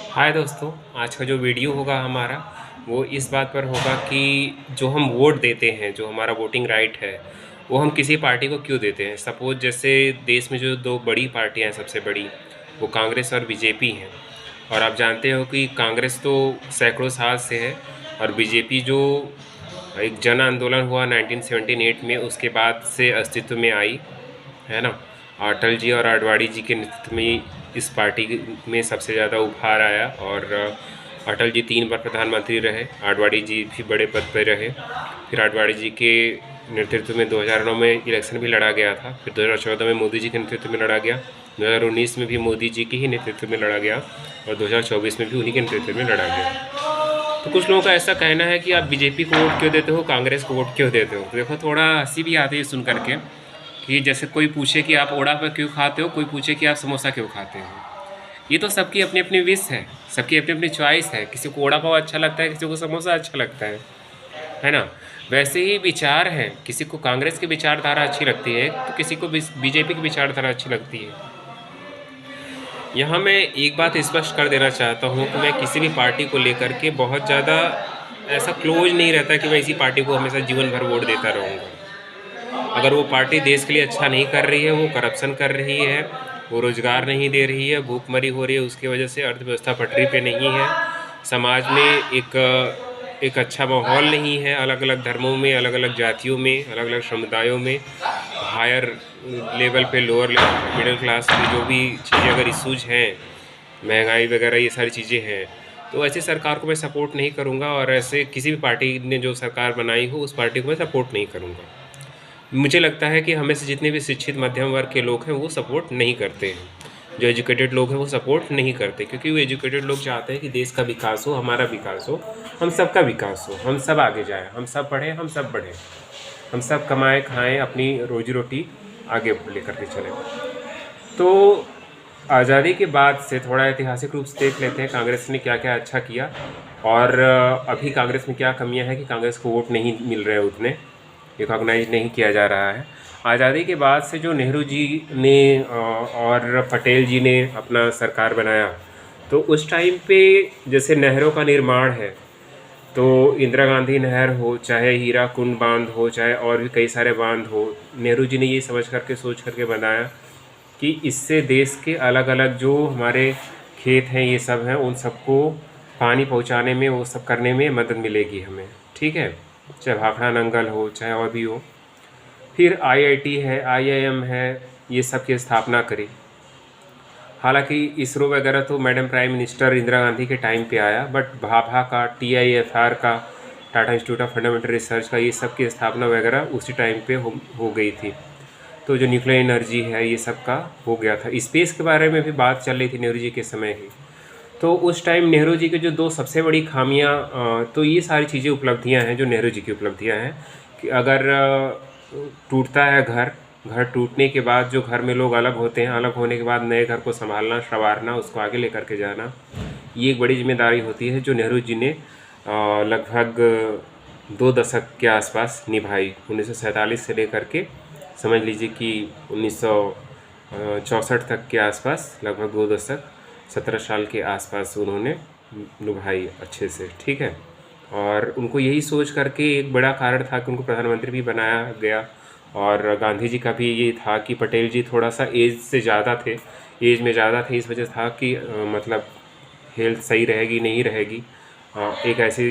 हाय दोस्तों, आज का जो वीडियो होगा हमारा वो इस बात पर होगा कि जो हम वोट देते हैं, जो हमारा वोटिंग राइट है, वो हम किसी पार्टी को क्यों देते हैं। सपोज़ जैसे देश में जो दो बड़ी पार्टियां हैं, सबसे बड़ी वो कांग्रेस और बीजेपी हैं। और आप जानते हो कि कांग्रेस तो सैकड़ों साल से है और बीजेपी जो एक जन आंदोलन हुआ 1978 में, उसके बाद से अस्तित्व में आई, है ना। अटल जी और आडवाणी जी के नेतृत्व में इस पार्टी में सबसे ज़्यादा उभार आया और अटल जी 3 बार प्रधानमंत्री रहे, आडवाणी जी भी बड़े पद पर रहे। फिर आडवाणी जी के नेतृत्व में 2009 में इलेक्शन भी लड़ा गया था, फिर 2014 में मोदी जी के नेतृत्व में लड़ा गया, 2019 में भी मोदी जी के ही नेतृत्व में लड़ा गया और 2024 में भी उन्हीं के नेतृत्व में लड़ा गया। तो कुछ लोगों का ऐसा कहना है कि आप बीजेपी को वोट क्यों देते हो, कांग्रेस को वोट क्यों देते हो। तो देखो, थोड़ा हंसी भी आती है सुन करके कि जैसे कोई पूछे कि आप ओड़ा पर क्यों खाते हो, कोई पूछे कि आप समोसा क्यों खाते हो। ये तो सबकी अपनी अपनी विश है, सबकी अपनी अपनी चॉइस है। किसी को ओड़ा पाव अच्छा लगता है, किसी को समोसा अच्छा लगता है ना। वैसे ही विचार है, किसी को कांग्रेस की विचारधारा अच्छी लगती है तो किसी को बीजेपी की विचारधारा अच्छी लगती है। यहाँ मैं एक बात स्पष्ट कर देना चाहता हूँ कि मैं किसी भी पार्टी को लेकर के बहुत ज़्यादा ऐसा क्लोज नहीं रहता कि मैं इसी पार्टी को हमेशा जीवन भर वोट देता रहूँगा। अगर वो पार्टी देश के लिए अच्छा नहीं कर रही है, वो करप्शन कर रही है, वो रोज़गार नहीं दे रही है, भूखमरी हो रही है, उसकी वजह से अर्थव्यवस्था पटरी पे नहीं है, समाज में एक अच्छा माहौल नहीं है, अलग अलग धर्मों में, अलग अलग जातियों में, अलग अलग समुदायों में, हायर लेवल पे, लोअर लेवल, मिडिल क्लास की जो भी चीज़ें अगर इशूज़ हैं, महंगाई वगैरह ये सारी चीज़ें हैं, तो ऐसी सरकार को मैं सपोर्ट नहीं करूँगा और ऐसे किसी भी पार्टी ने जो सरकार बनाई हो उस पार्टी को मैं सपोर्ट नहीं करूँगा। मुझे लगता है कि हमें से जितने भी शिक्षित मध्यम वर्ग के लोग हैं वो सपोर्ट नहीं करते हैं, जो एजुकेटेड लोग हैं वो सपोर्ट नहीं करते, क्योंकि वो एजुकेटेड लोग चाहते हैं कि देश का विकास हो, हमारा विकास हो, हम सबका विकास हो, हम सब आगे जाएं, हम सब पढ़ें, हम सब बढ़ें, हम सब कमाएं खाएं, अपनी रोजी रोटी आगे लेकर के चलें। तो आज़ादी के बाद से थोड़ा ऐतिहासिक रूप से देख लेते हैं कांग्रेस ने क्या क्या अच्छा किया और अभी कांग्रेस में क्या कमियां हैं कि कांग्रेस को वोट नहीं मिल रहे उतने, रिकॉग्नाइज नहीं किया जा रहा है। आज़ादी के बाद से जो नेहरू जी ने और पटेल जी ने अपना सरकार बनाया, तो उस टाइम पे जैसे नहरों का निर्माण है, तो इंदिरा गांधी नहर हो, चाहे हीरा कुंड बांध हो, चाहे और भी कई सारे बांध हो, नेहरू जी ने ये समझ करके सोच करके बनाया कि इससे देश के अलग अलग जो हमारे खेत हैं, ये सब हैं, उन सबको पानी पहुंचाने में, वो सब करने में मदद मिलेगी हमें, ठीक है। चाहे भाखड़ा नंगल हो, चाहे और भी हो। फिर आईआईटी है, आईआईएम है, ये सब की स्थापना करी। हालांकि इसरो वगैरह तो madam prime minister Indira Gandhi के टाइम पे आया, बट भाभा का, टीआईएफआर का, Tata institute of fundamental research का, ये सब की स्थापना वगैरह उसी टाइम पे हो गई थी। तो जो न्यूक्लियर एनर्जी है, ये सब का हो गया था। स्पेस के बारे में भी बात चल रही थी नेहरू जी के समय ही। तो उस टाइम नेहरू जी के जो दो सबसे बड़ी खामियां, तो ये सारी चीज़ें उपलब्धियां हैं जो नेहरू जी की उपलब्धियां हैं कि अगर टूटता है घर, घर टूटने के बाद जो घर में लोग अलग होते हैं, अलग होने के बाद नए घर को संभालना, संवारना, उसको आगे लेकर के जाना, ये एक बड़ी जिम्मेदारी होती है जो नेहरू जी ने लगभग 2 दशक के आसपास निभाई। 1947 से लेकर के समझ लीजिए कि 1964 तक के आसपास, लगभग 2 दशक, 17 साल के आसपास उन्होंने निभाई अच्छे से, ठीक है। और उनको यही सोच करके एक बड़ा कारण था कि उनको प्रधानमंत्री भी बनाया गया। और गांधी जी का भी ये था कि पटेल जी थोड़ा सा एज से ज़्यादा थे, एज में ज़्यादा थे, इस वजह से था कि मतलब हेल्थ सही रहेगी नहीं रहेगी, एक ऐसे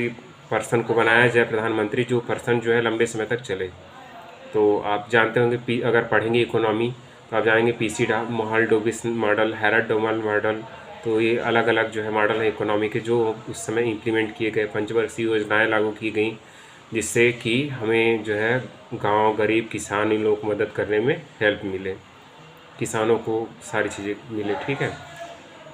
पर्सन को बनाया जाए प्रधानमंत्री जो पर्सन जो है लंबे समय तक चले। तो आप जानते होंगे, अगर पढ़ेंगे इकोनॉमी तो आप जानेंगे पीसी मोहालडोबिस मॉडल, हैरड डोमल मॉडल, तो ये अलग अलग जो है मॉडल है इकोनॉमी के, जो उस समय इम्प्लीमेंट किए गए, पंचवर्षीय योजनाएं लागू की गई, जिससे कि हमें जो है गांव, गरीब किसान, इन लोगों को मदद करने में हेल्प मिले, किसानों को सारी चीज़ें मिले, ठीक है।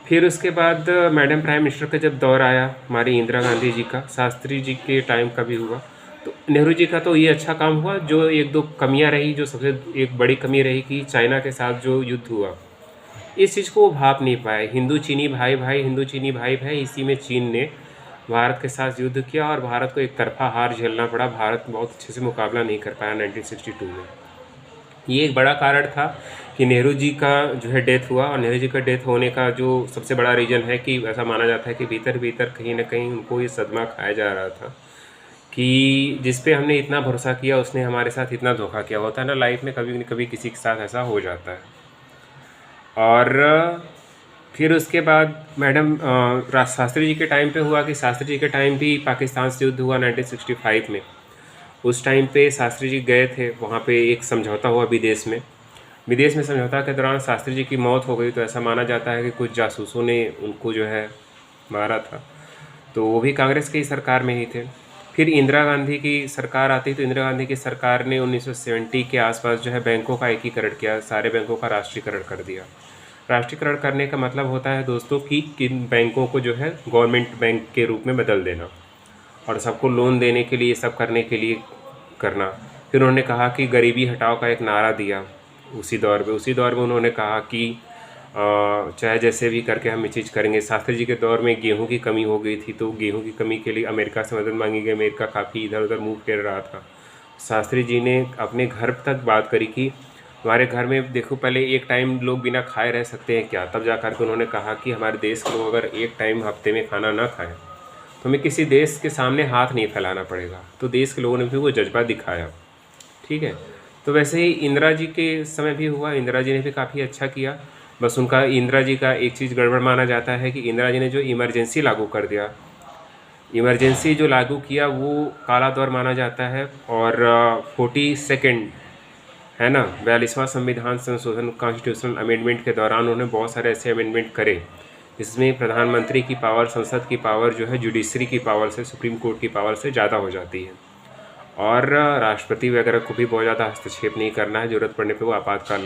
फिर उसके बाद मैडम प्राइम मिनिस्टर का जब दौर आया, हमारी इंदिरा गांधी जी का, शास्त्री जी के टाइम का भी हुआ, तो नेहरू जी का तो ये अच्छा काम हुआ। जो एक दो कमियां रही, जो सबसे एक बड़ी कमी रही कि चाइना के साथ जो युद्ध हुआ, इस चीज़ को वो भाप नहीं पाए। हिंदू चीनी भाई भाई, हिंदू चीनी भाई भाई, इसी में चीन ने भारत के साथ युद्ध किया और भारत को एक तरफा हार झेलना पड़ा। भारत बहुत अच्छे से मुकाबला नहीं कर पाया 1962 में। ये एक बड़ा कारण था कि नेहरू जी का जो है डेथ हुआ, और नेहरू जी का डेथ होने का जो सबसे बड़ा रीज़न है कि ऐसा माना जाता है कि भीतर-भीतर कहीं न कहीं उनको ये सदमा खाया जा रहा था कि जिस पे हमने इतना भरोसा किया उसने हमारे साथ इतना धोखा किया। होता है ना लाइफ में कभी न कभी किसी के साथ ऐसा हो जाता है। और फिर उसके बाद मैडम शास्त्री जी के टाइम पे हुआ कि शास्त्री जी के टाइम भी पाकिस्तान से युद्ध हुआ 1965 में। उस टाइम पे शास्त्री जी गए थे, वहाँ पे एक समझौता हुआ विदेश में। विदेश में समझौता के दौरान शास्त्री जी की मौत हो गई, तो ऐसा माना जाता है कि कुछ जासूसों ने उनको जो है मारा था। तो वो भी कांग्रेस की सरकार में ही थे। फिर इंदिरा गांधी की सरकार आती, तो इंदिरा गांधी की सरकार ने 1970 के आसपास जो है बैंकों का एकीकरण किया, सारे बैंकों का राष्ट्रीयकरण कर दिया। राष्ट्रीयकरण करने का मतलब होता है दोस्तों कि किन बैंकों को जो है गवर्नमेंट बैंक के रूप में बदल देना, और सबको लोन देने के लिए, सब करने के लिए करना। फिर उन्होंने कहा कि गरीबी हटाओ का एक नारा दिया उसी दौर में उन्होंने कहा कि चाहे जैसे भी करके हम ये चीज़ करेंगे। शास्त्री जी के दौर में गेहूं की कमी हो गई थी, तो गेहूं की कमी के लिए अमेरिका से मदद मांगी गई। अमेरिका काफ़ी इधर उधर मूव कर रहा था। शास्त्री जी ने अपने घर तक बात करी कि हमारे घर में देखो, पहले एक टाइम लोग बिना खाए रह सकते हैं क्या, तब जा कर के उन्होंने कहा कि हमारे देश के लोग अगर एक टाइम हफ्ते में खाना ना खाएं तो हमें किसी देश के सामने हाथ नहीं फैलाना पड़ेगा। तो देश के लोगों ने भी वो जज्बा दिखाया। ठीक है। तो वैसे ही इंदिरा जी के समय भी हुआ, इंदिरा जी ने भी काफ़ी अच्छा किया। बस उनका, इंदिरा जी का एक चीज़ गड़बड़ माना जाता है कि इंदिरा जी ने जो इमरजेंसी लागू कर दिया, इमरजेंसी जो लागू किया वो काला दौर माना जाता है। और 42nd है ना, 42वां संविधान संशोधन कॉन्स्टिट्यूशनल अमेंडमेंट के दौरान उन्होंने बहुत सारे ऐसे अमेंडमेंट करे जिसमें प्रधानमंत्री की पावर, संसद की पावर जो है जुडिशरी की पावर से, सुप्रीम कोर्ट की पावर से ज़्यादा हो जाती है। और राष्ट्रपति वगैरह को भी बहुत ज़्यादा हस्तक्षेप नहीं करना है, ज़रूरत पड़ने पे वो आपातकाल